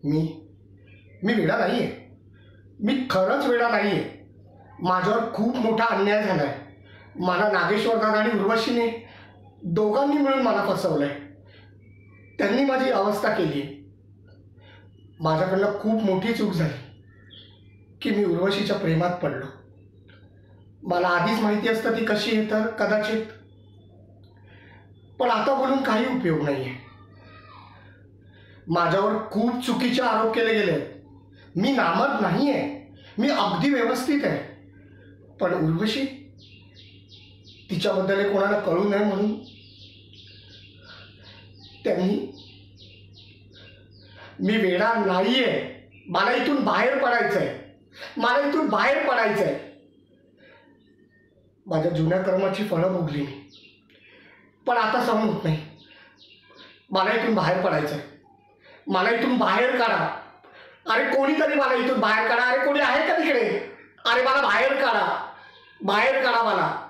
मी मी वेडा नाही आहे. मी खरंच वेडा नाही आहे. माझ्यावर खूप मोठा अन्याय झाला आहे. मला नागेश्वरदादा आणि उर्वशीने दोघांनी मिळून मला फसवलं आहे. त्यांनी माझी अवस्था केली आहे. माझ्याकडनं खूप मोठी चूक झाली की मी उर्वशीच्या प्रेमात पडलो. मला आधीच माहिती असतं ती कशी आहे तर कदाचित, पण आता बोलून काही उपयोग नाही आहे. माझ्यावर खूप चुकीचे आरोप केले गेले आहेत. मी नामर्द नाही आहे. मी अगदी व्यवस्थित आहे. पण उर्वशी, तिच्याबद्दल कोणाला कळू नये म्हणून त्यांनी. मी वेडा नाही आहे. मला इथून बाहेर पडायचंय. मला इथून बाहेर पडायचंय. माझ्या जुन्या कर्माची फळं भोगली मी, पण आता सहन होत नाही. मला इथून बाहेर पडायचंय. मला इथून बाहेर काढा. अरे कोणीतरी मला इथून बाहेर काढा. अरे कोणी आहे का तिकडे? अरे मला बाहेर काढा. बाहेर काढा मला.